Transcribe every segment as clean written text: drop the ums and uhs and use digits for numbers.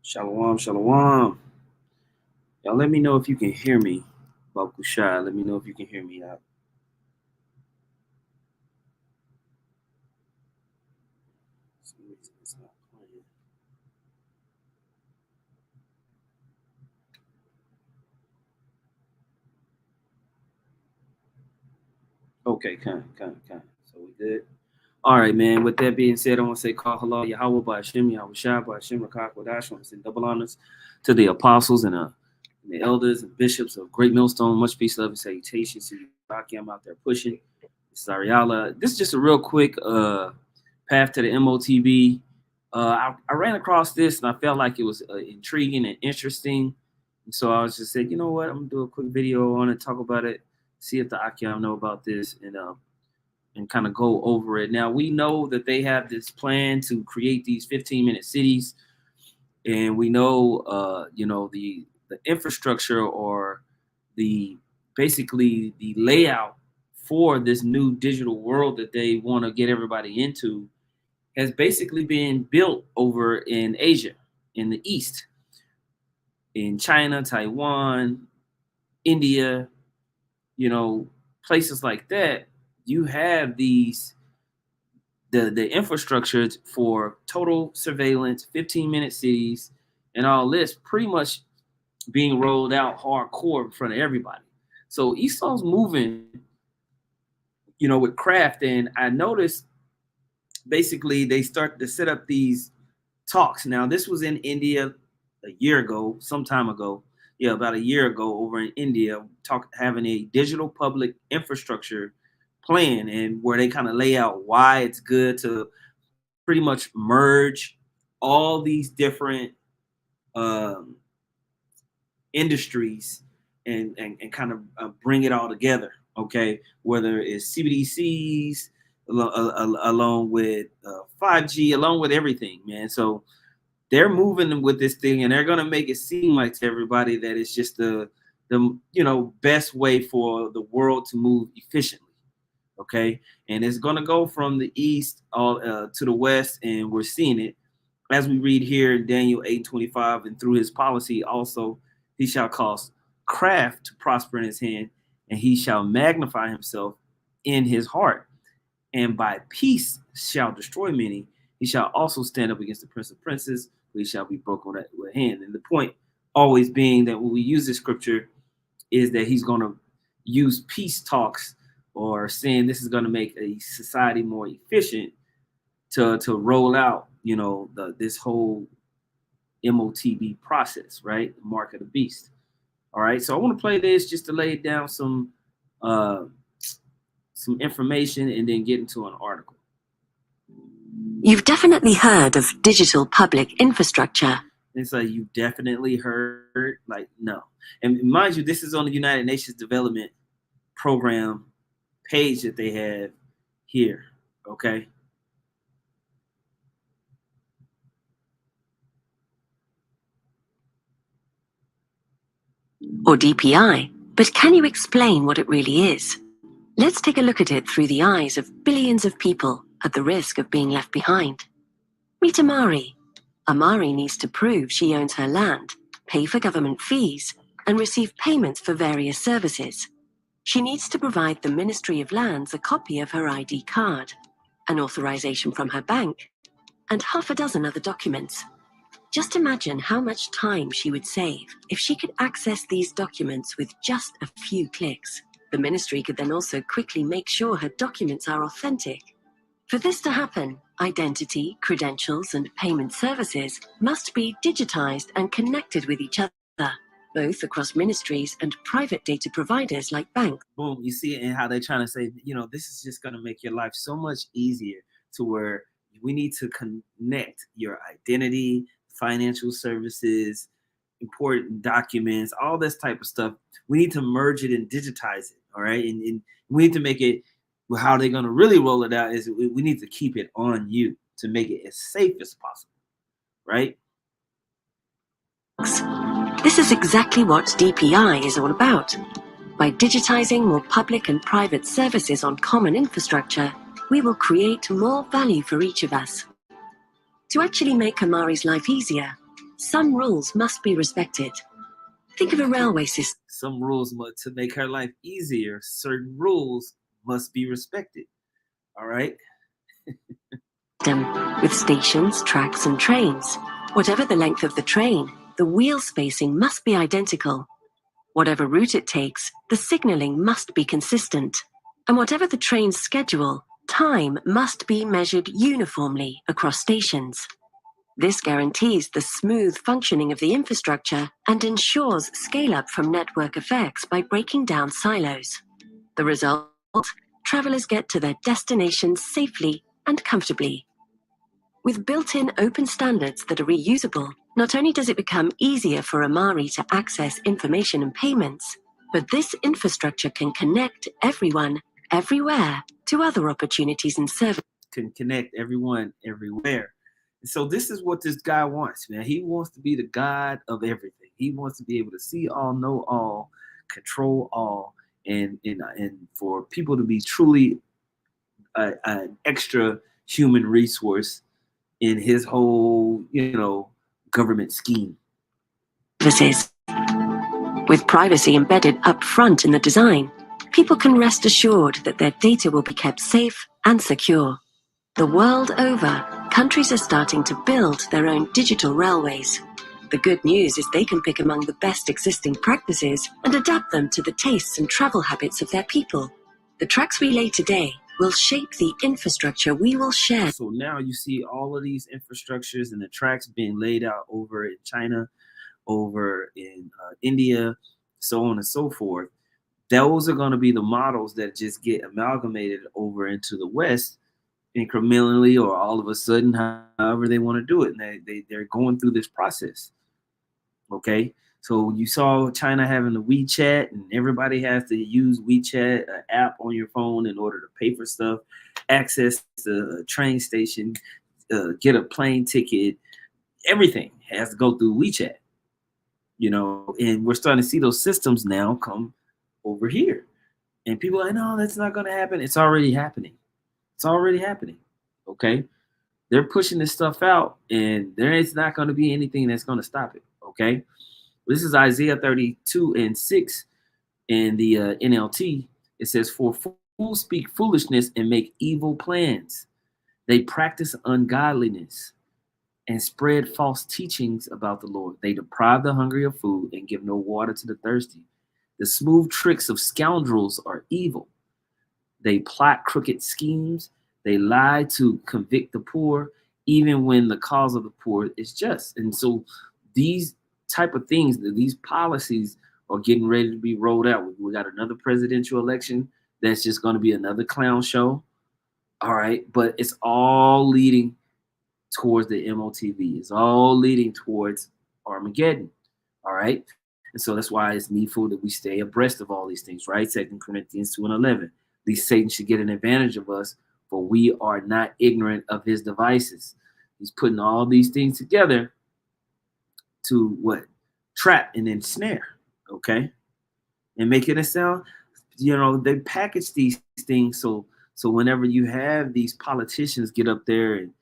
Shalom, shalom. Y'all let me know if you can hear me. Bakushai, let me know if you can hear me out. Okay, kind. So we good? All right, man. With that being said, I want to say call hello, Yahweh by Hashem, Yahweh Shai by Hashem, Rakak Wadash. I want to send double honors to the apostles and the elders and bishops of Great Millstone. Much peace, love, and salutations to you. I'm out there pushing. This is Ariala. This is just a real quick path to the Motb. I ran across this and I felt like it was intriguing and interesting. And so I was just saying, you know what? I'm going to do a quick video on it, talk about it, see if the Akim know about this, and kind of go over it. Now, we know that they have this plan to create these 15-minute cities. And we know, the infrastructure or basically the layout for this new digital world that they want to get everybody into has basically been built over in Asia, in the East, in China, Taiwan, India, places like that. You have the infrastructure for total surveillance, 15-minute cities, and all this pretty much being rolled out hardcore in front of everybody. So Esau's moving, with craft, and I noticed basically they start to set up these talks. Now, this was in India a year ago, some time ago. Yeah, about a year ago over in India, having a digital public infrastructure plan, and where they kind of lay out why it's good to pretty much merge all these different industries and kind of bring it all together. Okay, whether it's CBDCs along with 5G, along with everything, man. So they're moving with this thing, and they're gonna make it seem like to everybody that it's just the best way for the world to move efficiently. Okay, and it's gonna go from the east all to the west, and we're seeing it as we read here in Daniel 8:25, and through his policy also he shall cause craft to prosper in his hand, and he shall magnify himself in his heart, and by peace shall destroy many. He shall also stand up against the prince of princes, but he shall be broken with hand. And the point always being that when we use this scripture is that he's going to use peace talks, or saying this is going to make a society more efficient, to roll out, this whole Motb process, right? The mark of the beast. All right, so I want to play this just to lay down some information and then get into an article. You've definitely heard of digital public infrastructure. It's like, you definitely heard, like, no. And mind you, this is on the United Nations Development Program page that they have here, okay? Or DPI, but can you explain what it really is? Let's take a look at it through the eyes of billions of people at the risk of being left behind. Meet Amari. Amari needs to prove she owns her land, pay for government fees, and receive payments for various services. She needs to provide the Ministry of Lands a copy of her ID card, an authorization from her bank, and half a dozen other documents. Just imagine how much time she would save if she could access these documents with just a few clicks. The ministry could then also quickly make sure her documents are authentic. For this to happen, identity, credentials, and payment services must be digitized and connected with each other, both across ministries and private data providers like banks. Boom, you see it in how they're trying to say, this is just going to make your life so much easier, to where we need to connect your identity, financial services, important documents, all this type of stuff. We need to merge it and digitize it. All right. And we need to make it, how they're going to really roll it out is we need to keep it on you to make it as safe as possible. Right. This is exactly what DPI is all about. By digitizing more public and private services on common infrastructure, we will create more value for each of us. To actually make Amari's life easier, some rules must be respected. Think of a railway system. Some rules to make her life easier. Certain rules must be respected. All right. With stations, tracks, and trains. Whatever the length of the train, the wheel spacing must be identical. Whatever route it takes, the signaling must be consistent. And whatever the train's schedule, time must be measured uniformly across stations. This guarantees the smooth functioning of the infrastructure and ensures scale-up from network effects by breaking down silos. The result? Travelers get to their destinations safely and comfortably. With built-in open standards that are reusable, not only does it become easier for Amari to access information and payments, but this infrastructure can connect everyone, everywhere, to other opportunities and services. Can connect everyone, everywhere. And so this is what this guy wants, man. He wants to be the God of everything. He wants to be able to see all, know all, control all, and for people to be truly an extra human resource in his whole, government scheme. With privacy embedded up front in the design, people can rest assured that their data will be kept safe and secure. The world over, countries are starting to build their own digital railways. The good news is they can pick among the best existing practices and adapt them to the tastes and travel habits of their people. The tracks we lay today will shape the infrastructure we will share. So now you see all of these infrastructures and the tracks being laid out over in China, over in India, so on and so forth. Those are going to be the models that just get amalgamated over into the West incrementally, or all of a sudden, however they want to do it. And they're going through this process. Okay. So you saw China having the WeChat, and everybody has to use WeChat, an app on your phone, in order to pay for stuff, access the train station, get a plane ticket. Everything has to go through WeChat, and we're starting to see those systems now come over here. And people are like, no, that's not going to happen. It's already happening. It's already happening. Okay. They're pushing this stuff out, and there is not going to be anything that's going to stop it. Okay. This is Isaiah 32:6 in the NLT. It says, "For fools speak foolishness and make evil plans. They practice ungodliness and spread false teachings about the Lord. They deprive the hungry of food and give no water to the thirsty. The smooth tricks of scoundrels are evil. They plot crooked schemes. They lie to convict the poor, even when the cause of the poor is just." And so these type of things, these policies are getting ready to be rolled out. We got another presidential election that's just going to be another clown show. All right. But it's all leading towards the Motb. It's all leading towards Armageddon. All right. And so that's why it's needful that we stay abreast of all these things, right? 2 Corinthians 2:11. At least Satan should get an advantage of us, for we are not ignorant of his devices. He's putting all these things together to what? Trap and ensnare, okay? And making it sound, they package these things so whenever you have these politicians get up there and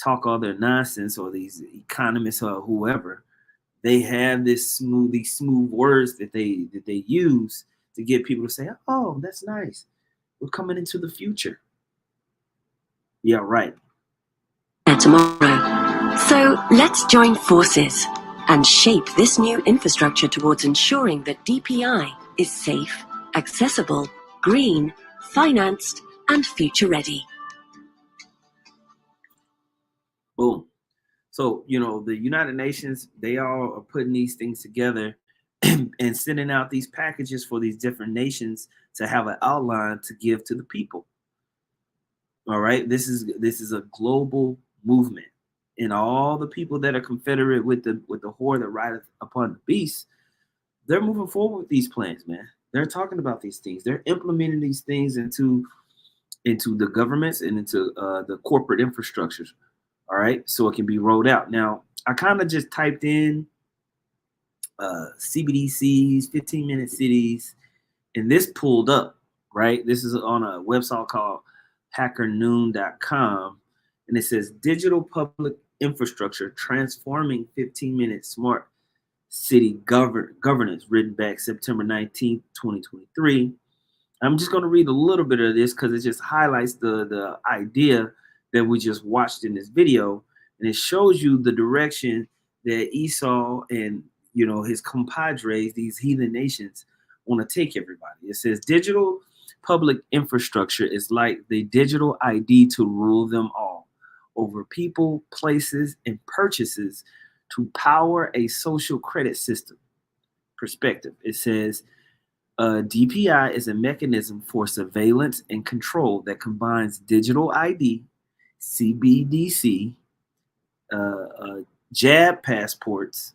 talk all their nonsense, or these economists or whoever, they have these smooth words that they use to get people to say, "Oh, that's nice. We're coming into the future." Yeah, right. Tomorrow. So let's join forces and shape this new infrastructure towards ensuring that DPI is safe, accessible, green, financed, and future-ready. Boom. So, the United Nations, they all are putting these things together and sending out these packages for these different nations to have an outline to give to the people. All right. This is a global movement. And all the people that are confederate with the horde that rideth upon the beast, they're moving forward with these plans, man. They're talking about these things. They're implementing these things into the governments and into the corporate infrastructures. All right, so it can be rolled out. Now, I kind of just typed in CBDCs, 15-minute cities, and this pulled up. Right, this is on a website called hackernoon.com, and it says digital public infrastructure transforming 15-minute smart city governance, written back September 19th, 2023. I'm just going to read a little bit of this because it just highlights the idea that we just watched in this video, and it shows you the direction that Esau and his compadres, these heathen nations, want to take everybody. It says digital public infrastructure is like the digital ID to rule them all over people, places, and purchases to power a social credit system. Perspective. It says DPI is a mechanism for surveillance and control that combines digital ID, CBDC, jab passports,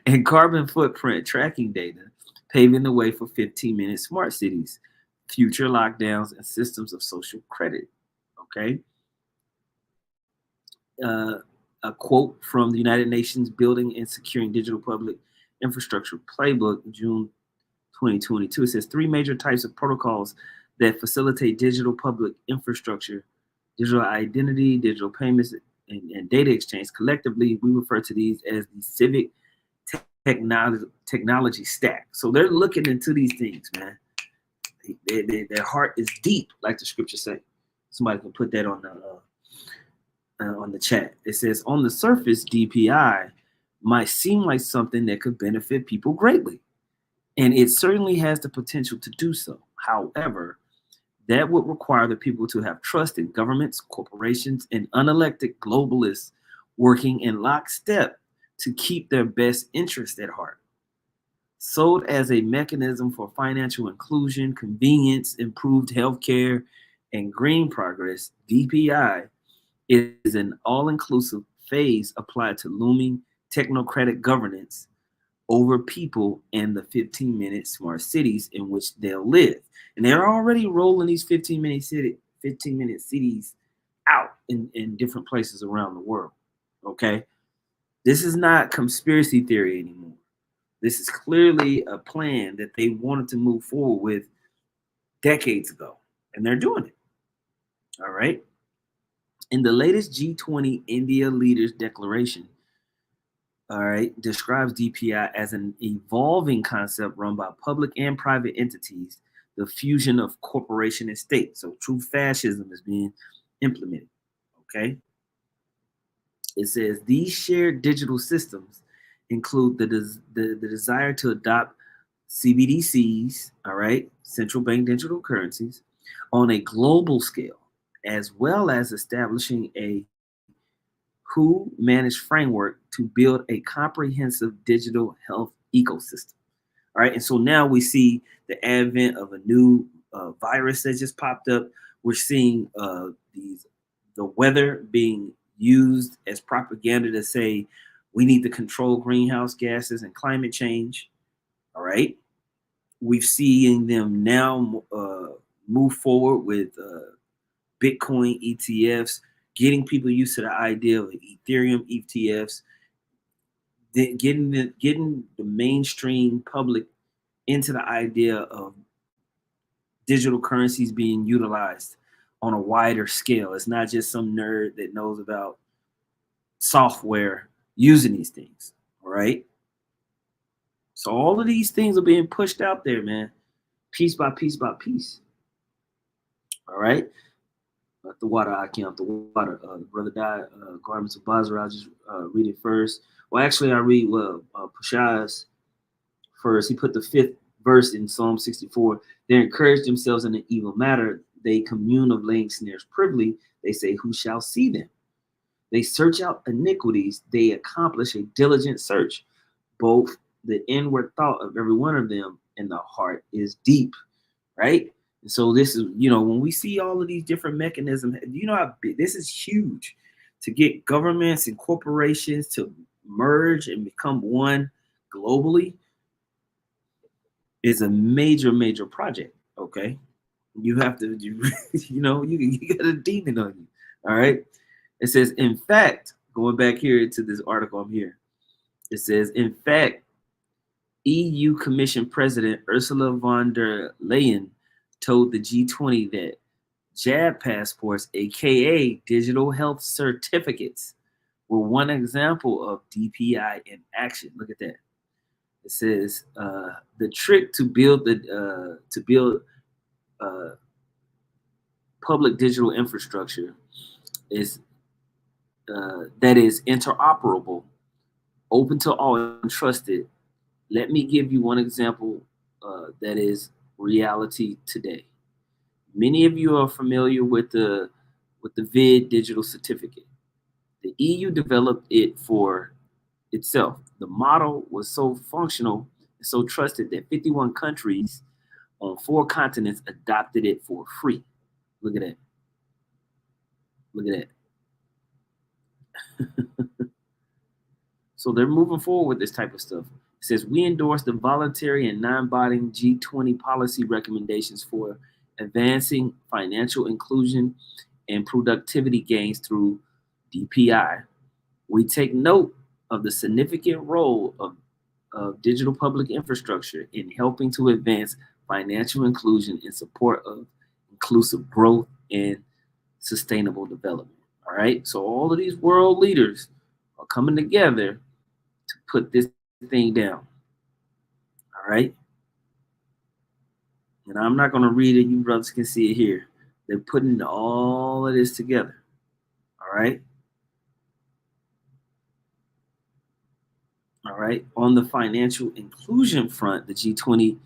and carbon footprint tracking data, paving the way for 15-minute smart cities, future lockdowns, and systems of social credit. Okay. A quote from the United Nations Building and Securing Digital Public Infrastructure Playbook, June 2022. It says 3 major types of protocols that facilitate digital public infrastructure: digital identity, digital payments, and data exchange. Collectively, we refer to these as the civic technology stack. So they're looking into these things, man. Their heart is deep, like the scripture say. Somebody can put that on the chat. It says, on the surface, DPI might seem like something that could benefit people greatly, and it certainly has the potential to do so. However, that would require the people to have trust in governments, corporations, and unelected globalists working in lockstep to keep their best interest at heart. Sold as a mechanism for financial inclusion, convenience, improved healthcare, and green progress, DPI is an all-inclusive phase applied to looming technocratic governance over people and the 15-minute smart cities in which they'll live. And they're already rolling these 15-minute cities out in different places around the world. Okay. This is not conspiracy theory anymore. This is clearly a plan that they wanted to move forward with decades ago, and they're doing it. All right. In the latest G20 India Leaders Declaration, all right, describes DPI as an evolving concept run by public and private entities, the fusion of corporation and state. So true fascism is being implemented. Okay. It says these shared digital systems include the desire to adopt CBDCs, all right, central bank digital currencies, on a global scale, as well as establishing a WHO managed framework to build a comprehensive digital health ecosystem. All right, and so now we see the advent of a new virus that just popped up. We're seeing the weather being used as propaganda to say we need to control greenhouse gases and climate change. All right, we've seen them now move forward with Bitcoin ETFs, getting people used to the idea of Ethereum ETFs, getting the mainstream public into the idea of digital currencies being utilized on a wider scale. It's not just some nerd that knows about software using these things. All right. So all of these things are being pushed out there, man, piece by piece by piece. All right. The water, I can't. The water. The brother died. Garments of Basra. I'll just read it first. Well, actually, I read Pushai's first. He put the fifth verse in Psalm 64. They encourage themselves in an evil matter. They commune of laying snares privily. They say, "Who shall see them?" They search out iniquities. They accomplish a diligent search. Both the inward thought of every one of them and the heart is deep, right? And so this is, when we see all of these different mechanisms, how big this is huge to get governments and corporations to merge and become one globally is a major, major project. Okay. You have to, you got a demon on you. All right. It says, in fact, going back here to this article I'm here, it says, in fact, EU Commission President Ursula von der Leyen told the G20 that jab passports, aka digital health certificates, were one example of DPI in action. Look at that. It says the trick to build public digital infrastructure is that is interoperable, open to all, and trusted. Let me give you one example that is reality today. Many of you are familiar with the VID digital certificate. The EU developed it for itself. The model was so functional and so trusted that 51 countries on 4 continents adopted it for free. Look at that. Look at that. So they're moving forward with this type of stuff. It says, we endorse the voluntary and non-binding G20 policy recommendations for advancing financial inclusion and productivity gains through DPI. We take note of the significant role of digital public infrastructure in helping to advance financial inclusion in support of inclusive growth and sustainable development. All right. So all of these world leaders are coming together to put this thing down. All right. And I'm not going to read it. You brothers can see it here. They're putting all of this together. All right. All right. On the financial inclusion front, the G20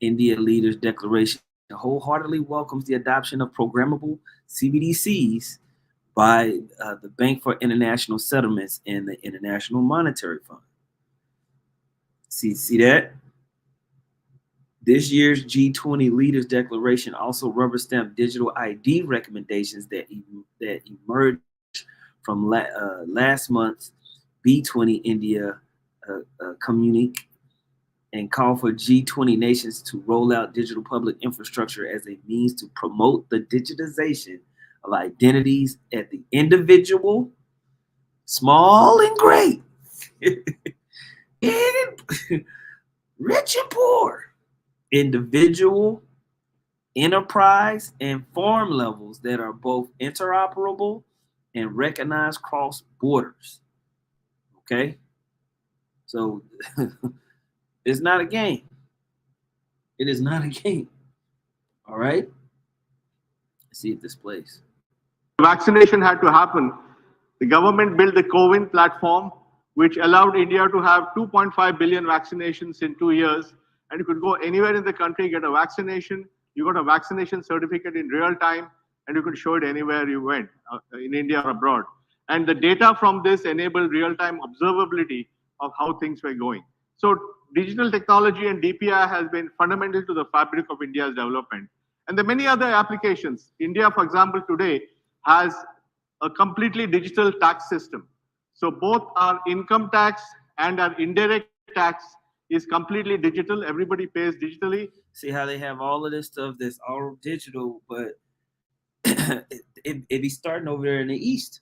India Leaders Declaration wholeheartedly welcomes the adoption of programmable CBDCs by the Bank for International Settlements and the International Monetary Fund. See that? This year's G20 Leaders Declaration also rubber stamped digital ID recommendations that emerged from last month's B20 India communique and call for G20 nations to roll out digital public infrastructure as a means to promote the digitization of identities at the individual, small and great, rich and poor, individual, enterprise, and farm levels that are both interoperable and recognized cross borders. Okay? So it's not a game. It is not a game. All right? Let's see if this plays. Vaccination had to happen. The government built the CoWIN platform, which allowed India to have 2.5 billion vaccinations in 2 years. And you could go anywhere in the country, get a vaccination. You got a vaccination certificate in real time, and you could show it anywhere you went, in India or abroad. And the data from this enabled real-time observability of how things were going. So digital technology and DPI has been fundamental to the fabric of India's development. And there are many other applications. India, for example, today has a completely digital tax system. So both our income tax and our indirect tax is completely digital. Everybody pays digitally. See how they have all of this stuff that's all digital, but it be starting over there in the East.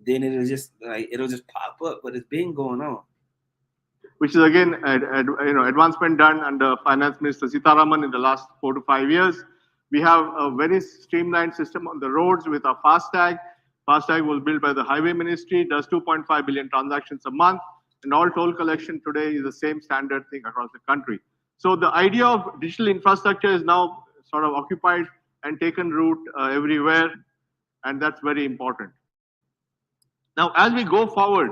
Then it'll just pop up, but it's been going on. Which is again, advancement done under Finance Minister Sitaraman in the last 4 to 5 years. We have a very streamlined system on the roads with our FASTag. FASTag was built by the Highway Ministry, does 2.5 billion transactions a month, and all toll collection today is the same standard thing across the country. So the idea of digital infrastructure is now sort of occupied and taken root everywhere. and that's very important. Now, as we go forward,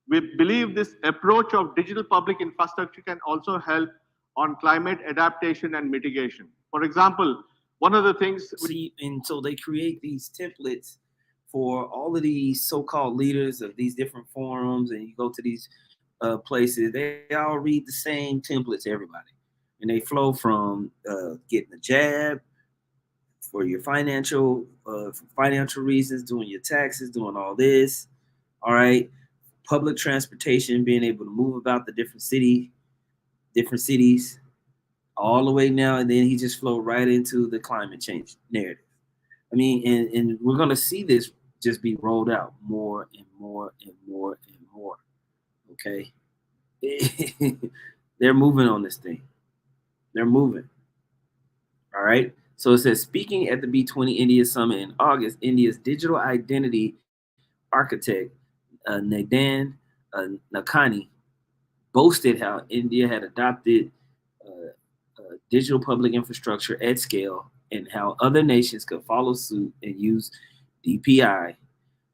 we believe this approach of digital public infrastructure can also help on climate adaptation and mitigation. For example, one of the things See, and so they create these templates for all of these so-called leaders of these different forums, and you go to these places, they all read the same templates, everybody, and they flow from getting a jab for your for financial reasons, doing your taxes, doing all this, all right, public transportation, being able to move about the different cities, all the way now, and then he just flowed right into the climate change narrative. I mean, and we're gonna see this just be rolled out more and more and more and more. Okay. They're moving on this thing. They're moving. All right. So it says, speaking at the B20 India Summit in August, India's digital identity architect, Nadan Nakani, boasted how India had adopted digital public infrastructure at scale and how other nations could follow suit and use DPI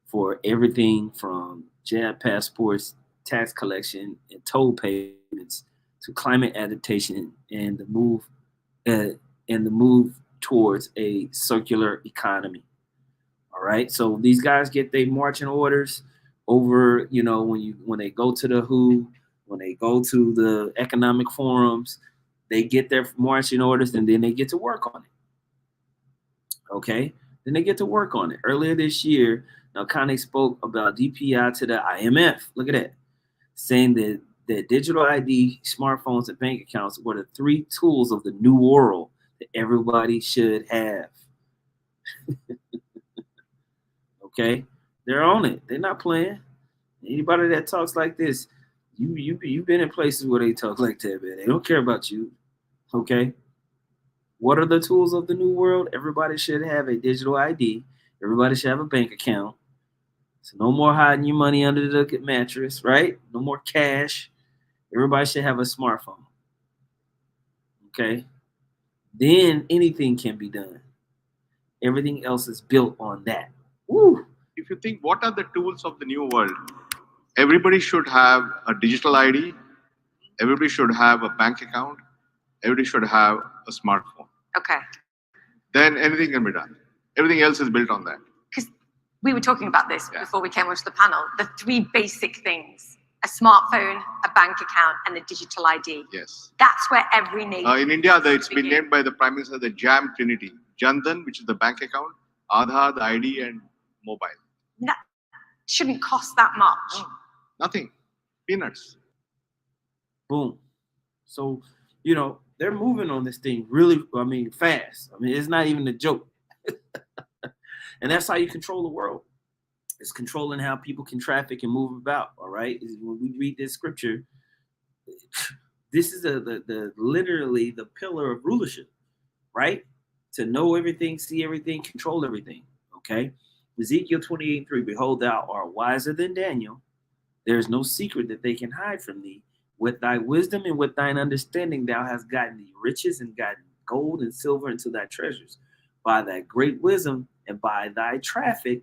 for everything from jab passports, tax collection, and toll payments to climate adaptation and the move towards a circular economy. All right, so these guys get their marching orders over, when they go to the WHO, when they go to the economic forums, they get their marching orders and then they get to work on it. Okay, then they get to work on it. Earlier this year, now Kanye spoke about DPI to the IMF. Look at that, saying that digital ID, smartphones, and bank accounts were the three tools of the new world that everybody should have. Okay, they're on it. They're not playing. Anybody that talks like this, you've been in places where they talk like that, man. They don't care about you. Okay. What are the tools of the new world? Everybody should have a digital ID. Everybody should have a bank account. So no more hiding your money under the mattress, right? No more cash. Everybody should have a smartphone. Okay. Then anything can be done. Everything else is built on that. Woo. if you think what are the tools of the new world, everybody should have a digital ID, everybody should have a bank account, everybody should have a smartphone. Okay. Then anything can be done. Everything else is built on that. Because we were talking about this before we came onto the panel, the three basic things: a smartphone, a bank account, and a digital ID. Yes. That's where every nation... In India, it's been named by the Prime Minister the JAM Trinity. Jandan, which is the bank account, Aadhaar, the ID, and mobile. That shouldn't cost that much. No, nothing. Peanuts. Boom. So, they're moving on this thing really, fast. It's not even a joke. And that's how you control the world. It's controlling how people can traffic and move about, all right? When we read this scripture, this is the literally the pillar of rulership, right? To know everything, see everything, control everything, okay? Ezekiel 28:3, behold, thou art wiser than Daniel. There is no secret that they can hide from thee. With thy wisdom and with thine understanding, thou hast gotten thee riches and gotten gold and silver into thy treasures. By thy great wisdom and by thy traffic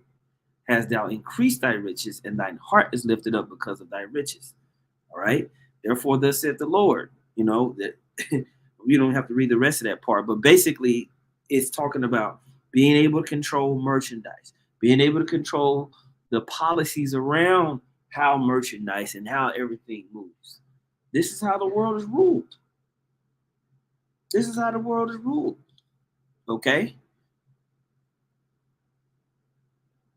hast thou increased thy riches, and thine heart is lifted up because of thy riches. All right. Therefore, thus saith the Lord. That you don't have to read the rest of that part, but basically, it's talking about being able to control merchandise, being able to control the policies around how merchandise and how everything moves. This is how the world is ruled. This is how the world is ruled. Okay?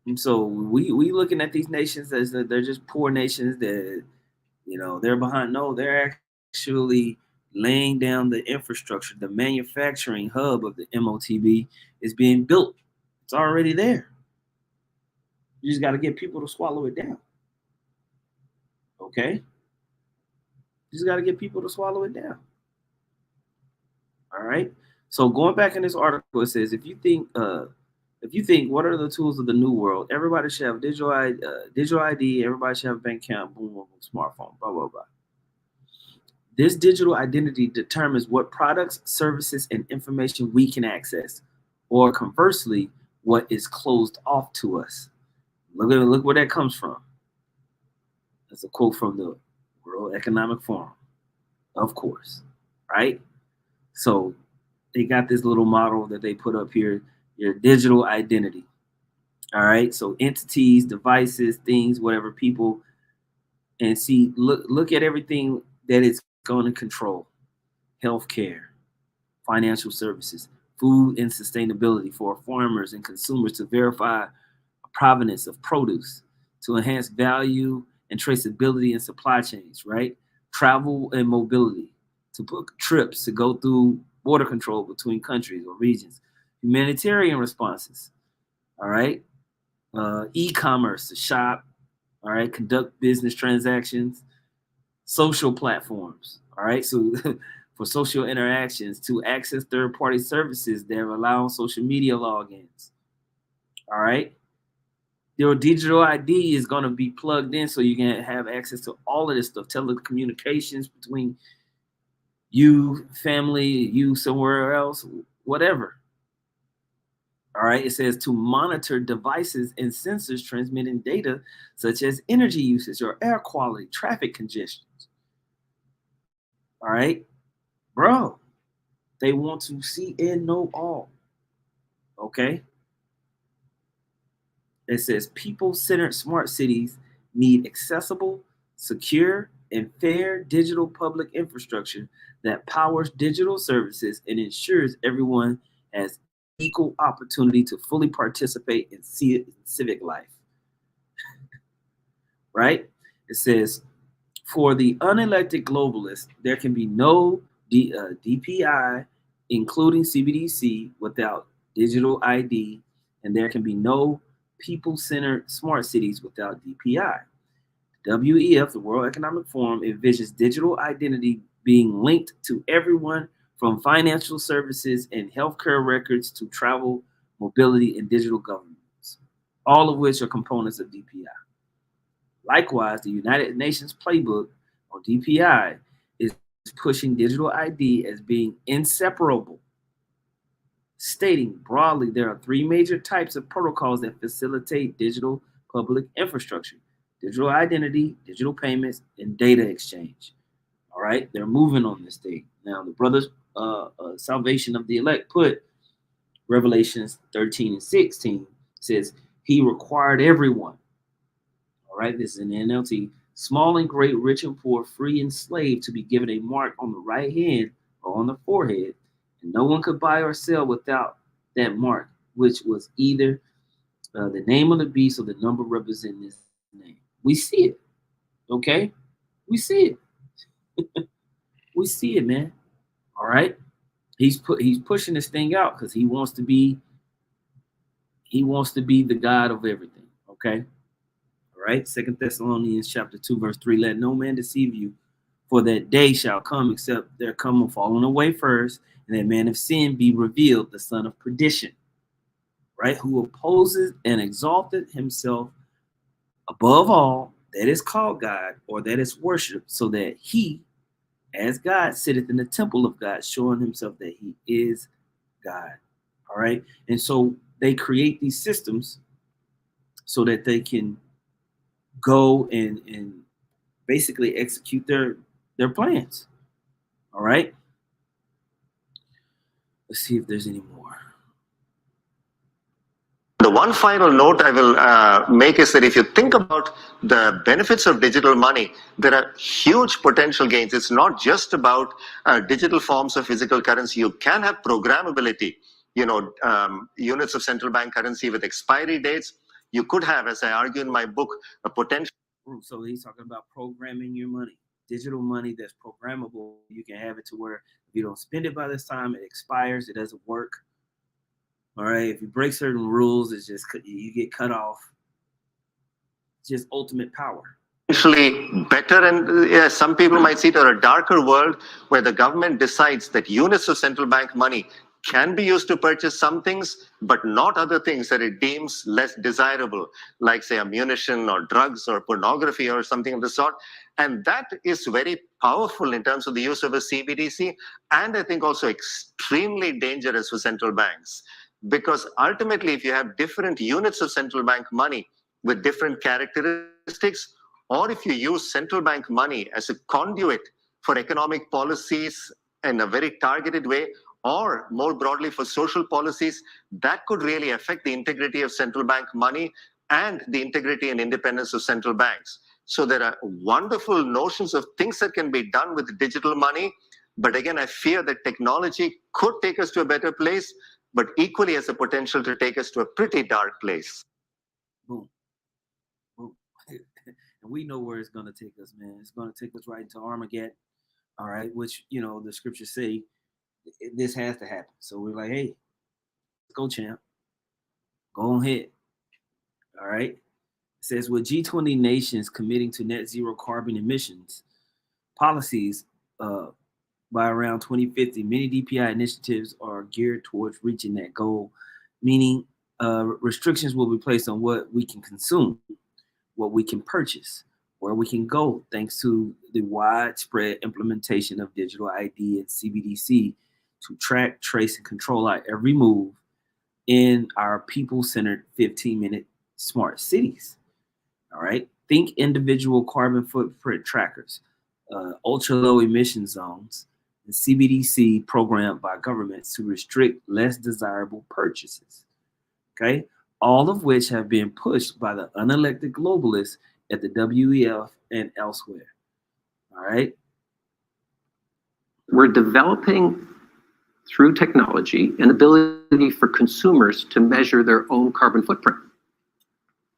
And so we looking at these nations as that they're just poor nations that, they're behind. No, they're actually laying down the infrastructure. The manufacturing hub of the Motb is being built. It's already there. You just got to get people to swallow it down. Okay? You just got to get people to swallow it down. All right? So going back in this article, it says, if you think what are the tools of the new world, everybody should have digital ID, everybody should have a bank account, boom, boom, boom, smartphone, blah, blah, blah. This digital identity determines what products, services, and information we can access, or conversely, what is closed off to us. Look where that comes from. That's a quote from the World Economic Forum, of course, right? So they got this little model that they put up here, your digital identity. All right. So entities, devices, things, whatever, people, and see, look at everything that it's going to control. Healthcare, financial services, food and sustainability for farmers and consumers to verify provenance of produce, to enhance value and traceability in supply chains, right? Travel and mobility, to book trips, to go through border control between countries or regions, humanitarian responses, all right? E-commerce, to shop, all right? Conduct business transactions, social platforms, all right? So for social interactions, to access third-party services that rely on social media logins, all right? Your digital ID is going to be plugged in so you can have access to all of this stuff, telecommunications between you, family, you somewhere else, whatever. All right. It says to monitor devices and sensors transmitting data such as energy usage or air quality, traffic congestions. All right. Bro, they want to see and know all. Okay. It says people-centered smart cities need accessible, secure, and fair digital public infrastructure that powers digital services and ensures everyone has equal opportunity to fully participate in civic life. Right? It says, for the unelected globalists, there can be no DPI, including CBDC, without digital ID, and there can be no people-centered smart cities without DPI. WEF, the World Economic Forum, envisions digital identity being linked to everyone from financial services and healthcare records to travel, mobility, and digital governments, all of which are components of DPI. Likewise, the United Nations Playbook on DPI is pushing digital ID as being inseparable, stating broadly there are three major types of protocols that facilitate digital public infrastructure: digital identity, digital payments, and data exchange. All right, they're moving on this thing. Now, the brothers, Salvation of the Elect put Revelations 13 and 16 says, he required everyone. All right, this is an NLT, small and great, rich and poor, free and slave, to be given a mark on the right hand or on the forehead, and no one could buy or sell without that mark, which was either the name of the beast or the number representing his name. We see it, okay? We see it. We see it, man. All right. He's pushing this thing out because he wants to be the God of everything. Okay. All right. 2 Thessalonians chapter 2, verse 3. Let no man deceive you, for that day shall come, except there come a falling away first, and that man of sin be revealed, the son of perdition, right? Who opposes and exalted himself above all that is called God or that is worshipped, so that he, as God, sitteth in the temple of God, showing himself that he is God. All right. And so they create these systems so that they can go and basically execute their plans. All right. Let's see if there's any more. The one final note I will make is that if you think about the benefits of digital money, there are huge potential gains. It's not just about digital forms of physical currency. You can have programmability, units of central bank currency with expiry dates. You could have, as I argue in my book, a potential. So he's talking about programming your money, digital money that's programmable. You can have it to where if you don't spend it by this time, it expires, it doesn't work. All right, if you break certain rules, it's just you get cut off. It's just ultimate power. Actually better, and some people might see it as a darker world where the government decides that units of central bank money can be used to purchase some things, but not other things that it deems less desirable, like say ammunition or drugs or pornography or something of the sort. And that is very powerful in terms of the use of a CBDC, and I think also extremely dangerous for central banks. because ultimately, if you have different units of central bank money with different characteristics, or if you use central bank money as a conduit for economic policies in a very targeted way, or more broadly for social policies, that could really affect the integrity of central bank money and the integrity and independence of central banks. So there are wonderful notions of things that can be done with digital money. But again, I fear that technology could take us to a better place, but equally has the potential to take us to a pretty dark place. Boom. Boom. And we know where it's going to take us, man. It's going to take us right into Armageddon. All right. Which, you know, the scriptures say this has to happen. So we're like, hey, let's go, champ. Go ahead. All right. It says with G20 nations committing to net zero carbon emissions policies by around 2050, many DPI initiatives are geared towards reaching that goal, meaning restrictions will be placed on what we can consume, what we can purchase, where we can go, thanks to the widespread implementation of digital ID and CBDC to track, trace, and control our every move in our people-centered 15-minute smart cities. All right. Think individual carbon footprint trackers, ultra-low emission zones, and CBDC programmed by governments to restrict less desirable purchases. Okay. All of which have been pushed by the unelected globalists at the WEF and elsewhere. All right. We're developing through technology an ability for consumers to measure their own carbon footprint.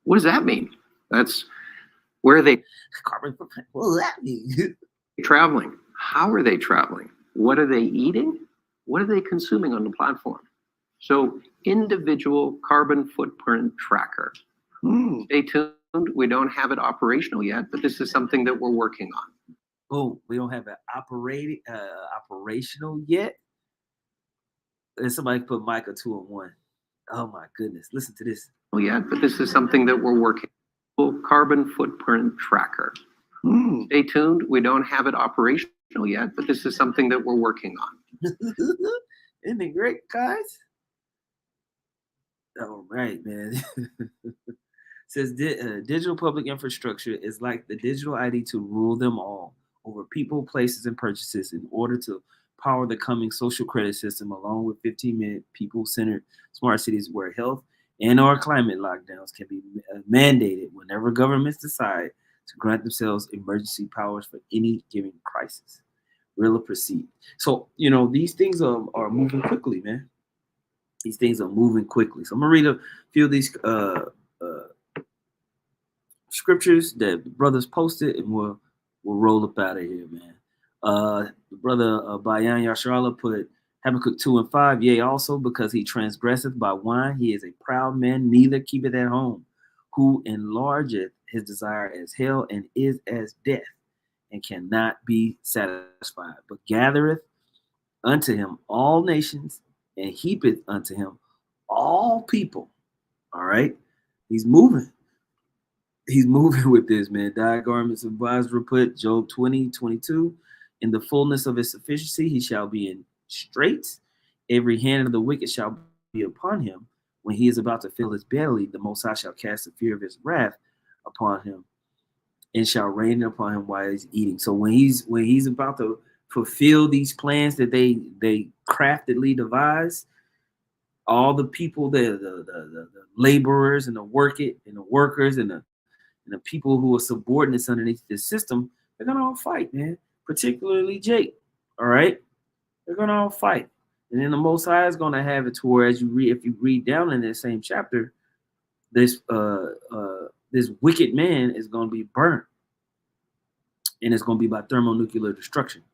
What does that mean? That's where are they Carbon footprint. What does that mean? traveling? How are they traveling? What are they eating? What are they consuming on the platform? So individual carbon footprint tracker. Stay tuned. We don't have it operational yet, but this is something that we're working on. Boom. We don't have it operational yet. And somebody put Micah 2 and 1. Oh my goodness. Listen to this. Yet, but this is something that we're working on. Carbon footprint tracker. Stay tuned. We don't have it operational yet, but this is something that we're working on. Isn't it great, guys? All right, man. Says digital public infrastructure is like the digital ID to rule them all over people, places, and purchases in order to power the coming social credit system, along with 15-minute people-centered smart cities where health and or climate lockdowns can be mandated whenever governments decide to grant themselves emergency powers for any given crisis. Real or perceived. So, you know, these things are moving quickly, man. These things are moving quickly. So I'm going to read a few of these scriptures that the brothers posted, and we'll roll up out of here, man. The brother Bayan Yasharallah put Habakkuk 2 and 5, yea, also because he transgresseth by wine, he is a proud man, neither keepeth at home, who enlargeth his desire as hell and is as death, and cannot be satisfied, but gathereth unto him all nations, and heapeth unto him all people. All right. He's moving. He's moving with this, man. Thy garments of Basra put Job 20:22. In the fullness of his sufficiency, he shall be in straits. Every hand of the wicked shall be upon him. When he is about to fill his belly, the Most High shall cast the fear of his wrath upon him, and shall rain upon him while he's eating. So when he's about to fulfill these plans that they craftedly devised, all the people, the laborers and the workers and the people who are subordinates underneath this system, they're gonna all fight, man. Particularly Jake. All right, they're gonna all fight, and then the Most High is gonna have it to where, as you read, if you read down in that same chapter, this wicked man is gonna be burnt, and it's gonna be by thermonuclear destruction.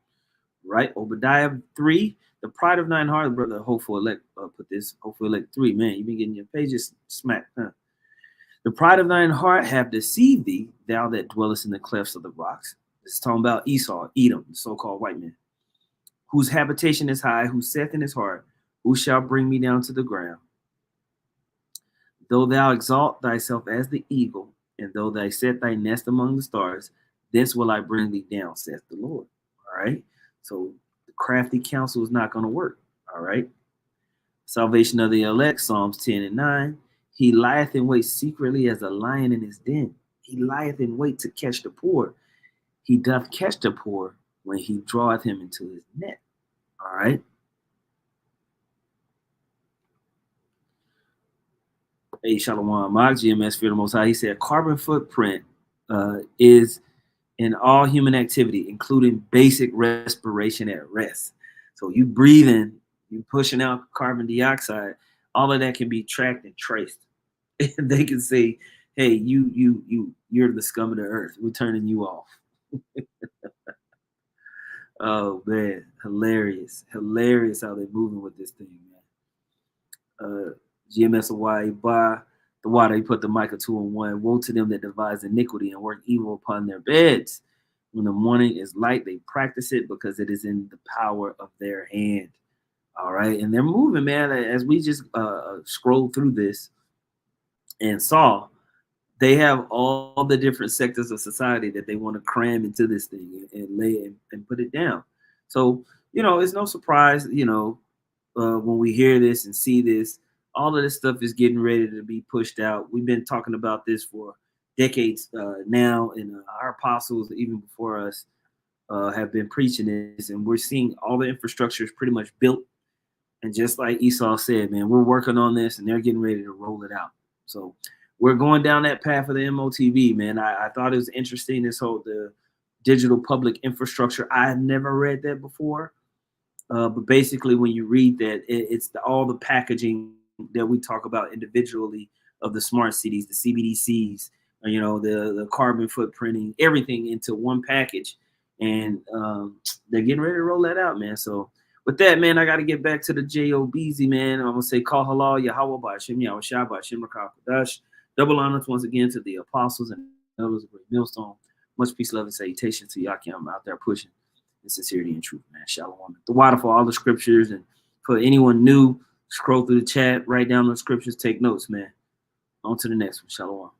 Right, Obadiah 3. The pride of thine heart, brother. Hopeful elect put this. Hopeful elect 3. Man, you've been getting your pages smacked, huh? The pride of thine heart have deceived thee, thou that dwellest in the clefts of the rocks. This is talking about Esau, Edom, the so-called white man, whose habitation is high, who saith in his heart, who shall bring me down to the ground? Though thou exalt thyself as the eagle, and though thou set thy nest among the stars, thence will I bring thee down, saith the Lord. All right. So the crafty counsel is not going to work. All right. Salvation of the elect, Psalms 10 and 9. He lieth in wait secretly as a lion in his den. He lieth in wait to catch the poor. He doth catch the poor when he draweth him into his net. All right. Hey, Shalom, Motb, GMS, Fear the Most High. He said, carbon footprint is in all human activity, including basic respiration at rest. So you breathing, you pushing out carbon dioxide, all of that can be tracked and traced. They can say, hey, you're the scum of the earth. We're turning you off. Oh man, hilarious how they're moving with this thing, man. GMS Hawaii, by the water, he put the Micah 2 and 1. Woe to them that devise iniquity and work evil upon their beds. When the morning is light, they practice it because it is in the power of their hand. All right, and they're moving, man. As we just scrolled through this and saw, they have all the different sectors of society that they want to cram into this thing and lay and put it down. So, it's no surprise, when we hear this and see this, all of this stuff is getting ready to be pushed out. We've been talking about this for decades now, and our apostles, even before us, have been preaching this, and we're seeing all the infrastructure is pretty much built. And just like Esau said, man, we're working on this, and they're getting ready to roll it out. So we're going down that path of the Motb, man. I thought it was interesting, this whole the digital public infrastructure. I had never read that before. But basically, when you read that, it's all the packaging that we talk about individually of the smart cities, the CBDCs, the carbon footprinting, everything into one package. And they're getting ready to roll that out, man. So with that, man, I got to get back to the JOBZ, man. I'm going to say, call halal, Yahweh, Ba'ashem, Yahweh Shai, Ba'ashem, Rakah, Kadash. Double honors once again to the apostles and elders of Great Millstone. Much peace, love, and salutation to Yakim out there pushing in sincerity and truth, man. Shalom. The water for all the scriptures. And for anyone new, scroll through the chat, write down the scriptures, take notes, man. On to the next one. Shalom.